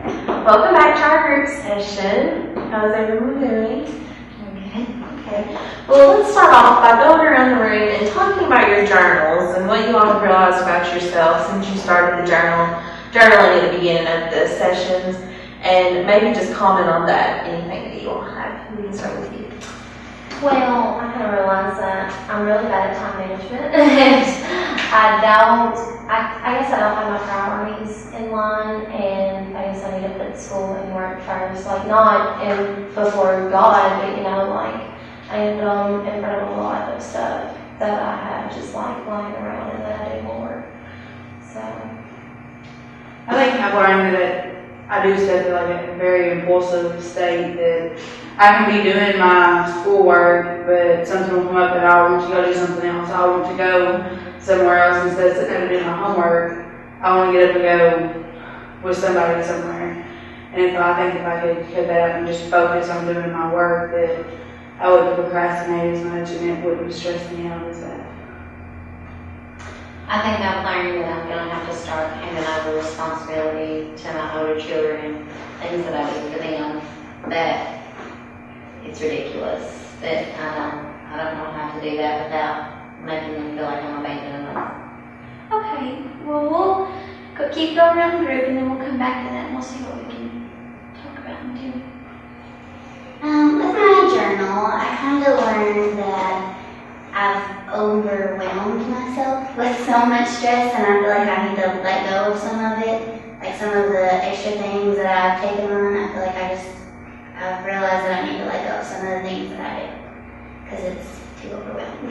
Welcome back to our group session. How's everyone doing? Okay. Well, let's start off by going around the room and talking about your journals and what you all have realized about yourself since you started the journaling at the beginning of the sessions, and maybe just comment on that, anything that you all have. We can start with you. Well, I kind of realized that I'm really bad at time management, and I guess I don't have my priorities in line, and I guess I need to put school and work first, like not before God, but like I need to put in front of a lot of stuff that I have just like lying around and that I do more. So I think I've learned that I do stay in like a very impulsive state, that I can be doing my schoolwork, but something will come up that I want to go do something else. I want to go somewhere else instead of sitting there doing my homework. I want to get up and go with somebody somewhere. And if I could cut that out and just focus on doing my work, that I wouldn't procrastinate as much and it wouldn't stress me out as that. I think I've learned that I'm going to have to start handing over responsibility to my older children, things that I do for them, that it's ridiculous. That I don't know how to do that without making them feel like I'm abandoning them. Okay, well, we'll keep going around the group and then we'll come back to that and we'll see what we can talk about and do. With my journal, I kind of learned that I've overwhelmed myself with so much stress, and I feel like I need to let go of some of it, like some of the extra things that I've taken on. I feel like I've realized that I need to let go of some of the things that I do, because it's too overwhelming.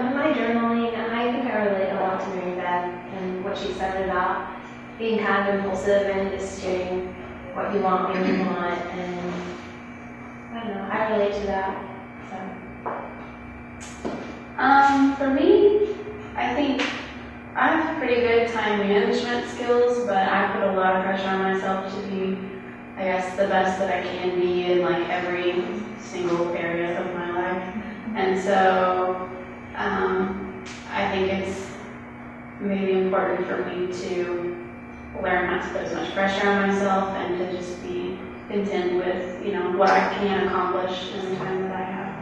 in my journaling, I think I relate a lot to Mary Beth and what she said about being kind of impulsive and just doing what you want when you want, and I don't know, I relate to that. For me, I think I have pretty good time management skills, but I put a lot of pressure on myself to be, I guess, the best that I can be in like every single area of my life. And so I think it's maybe important for me to learn not to put as much pressure on myself and to just be content with, what I can accomplish in the time that I have.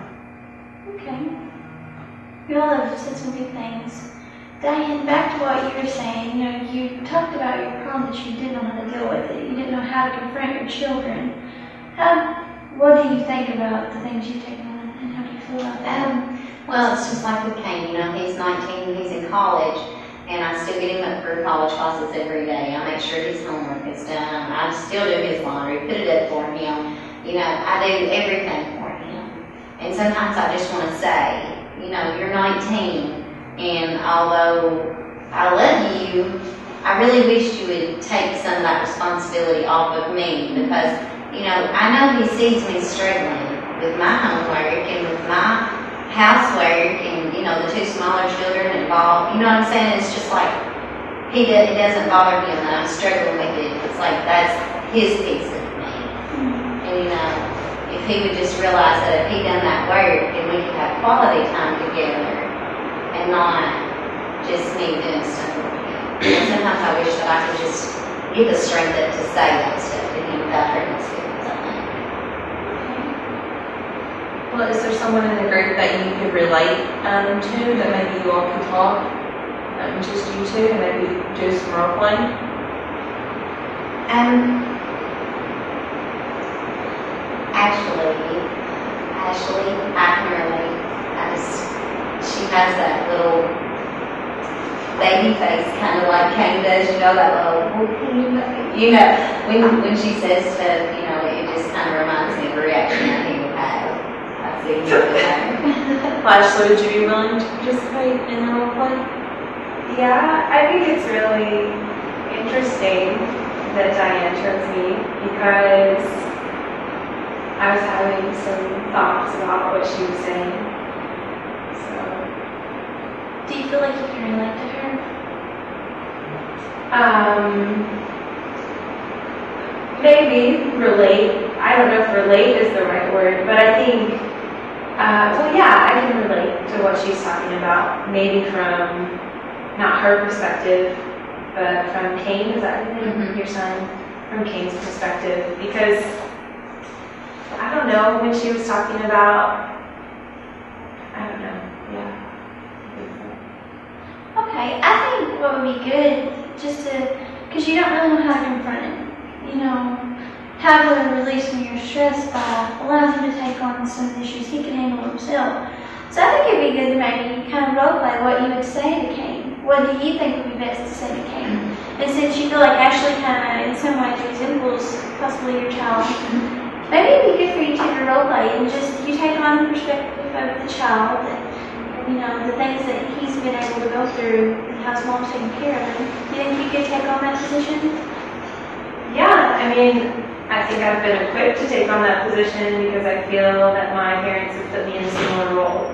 Okay. You all have said some good things. Diane, back to what you were saying, you talked about your problem that you didn't know how to deal with it. You didn't know how to confront your children. What do you think about the things you've taken on, and how do you feel about that? Well, it's just like with Kane, he's 19, he's in college, and I still get him up for college classes every day. I make sure his homework is done. I still do his laundry, put it up for him. I do everything for him. And sometimes I just want to say, you're 19, and although I love you, I really wish you would take some of that responsibility off of me, because, I know he sees me struggling with my homework and with my housework and, the two smaller children involved. You know what I'm saying? It's just like, it doesn't bother him that I'm struggling with it. It's like, that's his piece of me. And, if he would just realize that if he done that work, then we could have quality time together and not just me doing stuff for him. And sometimes I wish that I could just get the strength to say that stuff to him without hurting his feelings, I think. Well, is there someone in the group that you could relate to, that maybe you all could talk, just you two, and maybe do some role playing? Ashley, I can relate. She has that little baby face, kind of like Kane does, that little, when she says stuff, it just kind of reminds me of the reaction that he would have. I see you with her. Ashley, would you be willing to participate in the role play? Yeah, I think it's really interesting that Diane chose me, because I was having some thoughts about what she was saying. So, Do you feel like you can relate to her? maybe relate. I don't know if relate is the right word, but I think, I can relate to what she's talking about. Maybe from not her perspective, but from Kane, is that your name? Mhm. Your son? From Kane's perspective, because I don't know when she was talking about, I don't know, yeah. Okay, I think what would be good, just to, because you don't really know how to confront it, you know, how to release when you're stressed by allowing him to take on some of the issues he can handle himself. So I think it'd be good to maybe kind of role play what you would say to Kane. What do you think would be best to say to Kane? And since you feel like Ashley kind of, in some ways, resembles possibly your child, maybe it'd be good for you two to role play and just you take on the perspective of the child and, you know, the things that he's been able to go through and how his mom's taking care of him. Do you think you could take on that position? Yeah, I mean, I think I've been equipped to take on that position because I feel that my parents have put me in a similar role.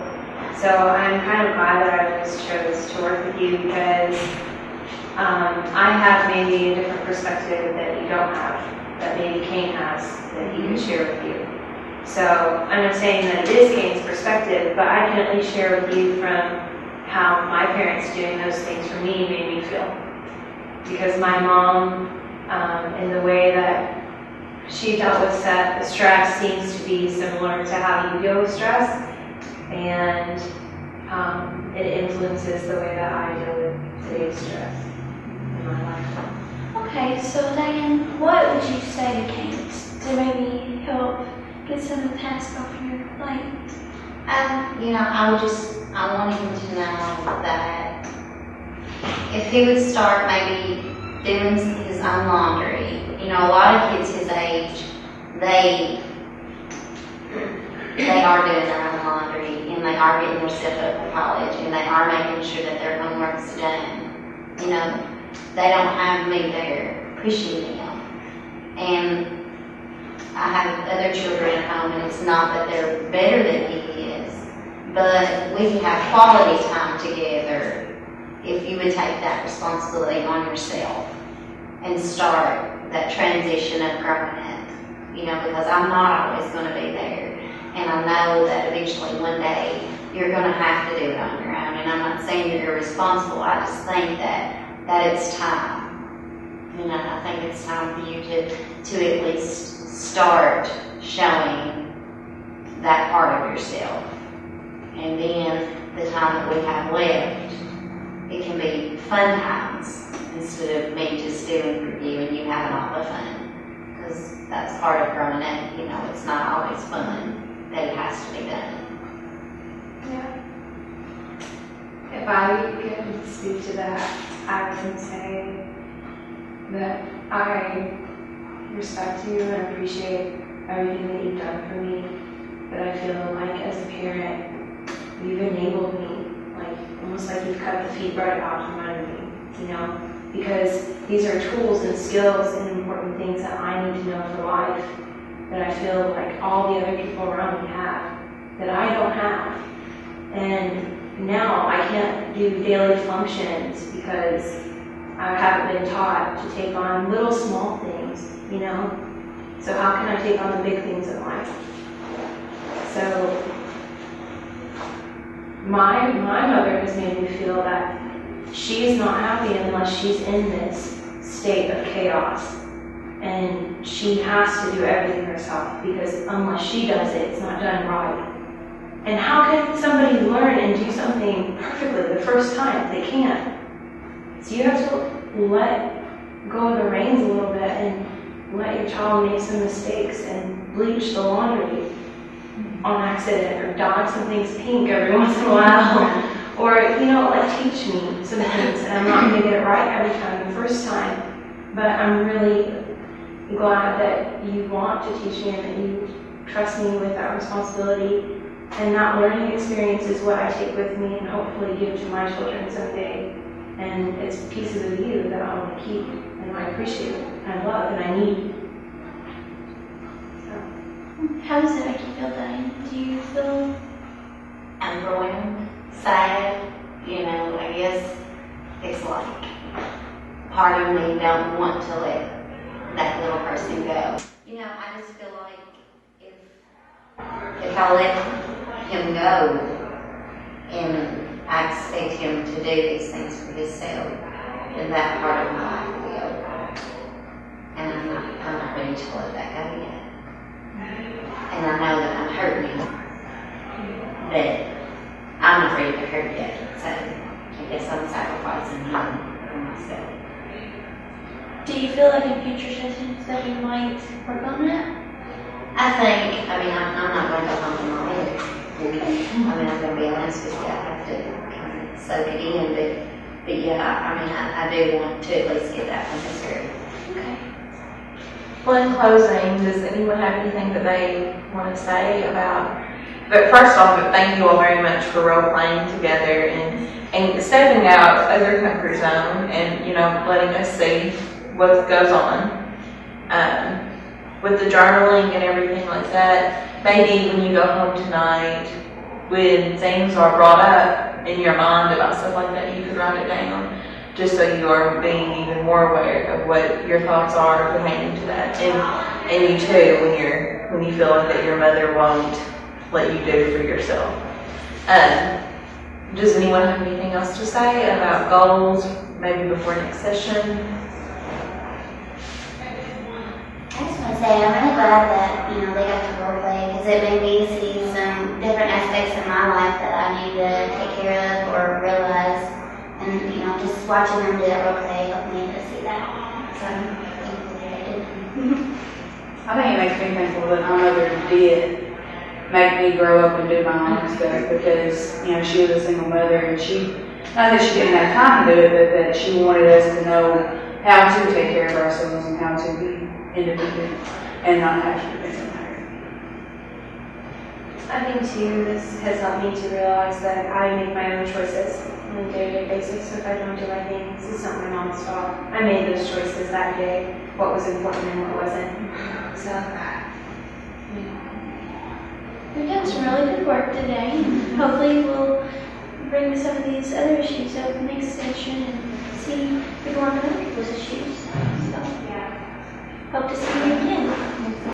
So I'm kind of glad that I just chose to work with you because I have maybe a different perspective that you don't have, that maybe Kane has, that he could share with you. So I'm not saying that it is Kane's perspective, but I can at least share with you from how my parents doing those things for me made me feel. Because my mom, in the way that she dealt with stress seems to be similar to how you deal with stress, and it influences the way that I deal with today's stress in my life. Okay, so Diane, what would you say to Kane to maybe help get some of the tasks off your plate? You know, I want him to know that if he would start maybe doing his own laundry, you know, a lot of kids his age, they are doing their own laundry and they are getting their stuff up for college and they are making sure that their homework's done. You know, they don't have me there pushing them. And I have other children at home and it's not that they're better than he is, but we have quality time together if you would take that responsibility on yourself and start that transition of growing up, you know, because I'm not always going to be there. And I know that eventually one day you're going to have to do it on your own. And I'm not saying you're irresponsible. I just think that it's time. You know, I think it's time for you to at least start showing that part of yourself. And then the time that we have left, it can be fun times instead of me just doing for you and you having all the fun. Because that's part of growing up, you know, it's not always fun, that it has to be done. Yeah. If I could speak to that, I can say that I respect you and appreciate everything that you've done for me. But I feel like as a parent, you've enabled me, like almost like you've cut the feet right out from under me, you know? Because these are tools and skills and important things that I need to know for life that I feel like all the other people around me have, that I don't have. And now I can't do daily functions because I haven't been taught to take on little small things, you know? So how can I take on the big things in life? So my mother has made me feel that she is not happy unless she's in this state of chaos. And she has to do everything herself because unless she does it, it's not done right. And how can somebody learn and do something perfectly the first time? They can't. So you have to let go of the reins a little bit and let your child make some mistakes and bleach the laundry on accident or dye some things pink every once in a while. Or, you know, like teach me some things, and I'm not going to get it right every time, the first time. But I'm really glad that you want to teach me and that you trust me with that responsibility. And that learning experience is what I take with me and hopefully give to my children someday. And it's pieces of you that I want to keep, and I appreciate and I love and I need. So. How does it make you feel, Diane? Do you feel Overwhelmed, sad, you know, I guess it's like part of me don't want to let that little person go. You know, I just feel like if I let him go and I expect him to do these things for himself, and that part of my life will be over. And I'm not ready to let that go yet. And I know that I'm hurting, but I'm not ready to hurt yet. So I guess I'm sacrificing him for myself. Do you feel like in future sessions that you might work on that? I'm not going to go home tomorrow. I'm going to be honest with you. I have to kind of soak it in, but yeah, I do want to at least get that from his girl. Okay. Well, in closing, does anyone have anything that they want to say about? But first off, thank you all very much for role playing together and stepping out of your comfort zone and letting us see what goes on. With the journaling and everything like that, maybe when you go home tonight, when things are brought up in your mind about stuff like that, you could write it down, just so you are being even more aware of what your thoughts are pertaining to that. And you too, when you feel like that your mother won't let you do for yourself. Does anyone have anything else to say about goals, maybe before next session? I just want to say I'm really glad that, they got to role play because it made me see some different aspects in my life that I need to take care of or realize. And, just watching them do that role play helped me to see that. So I'm thankful that I did. I think it makes me thankful that my mother did make me grow up and do my own stuff because, she was a single mother and not that she didn't have time to do it, but that she wanted us to know how to take care of ourselves and how to be independent and not have to depend on her. I think too, this has helped me to realize that I make my own choices on a day-to-day basis. So if I don't do my things, it's not my mom's fault. I made those choices that day, what was important and what wasn't. So, We've done some really good work today. Hopefully we'll bring some of these other issues up next session and see if we go on to other people's issues. So, hope to see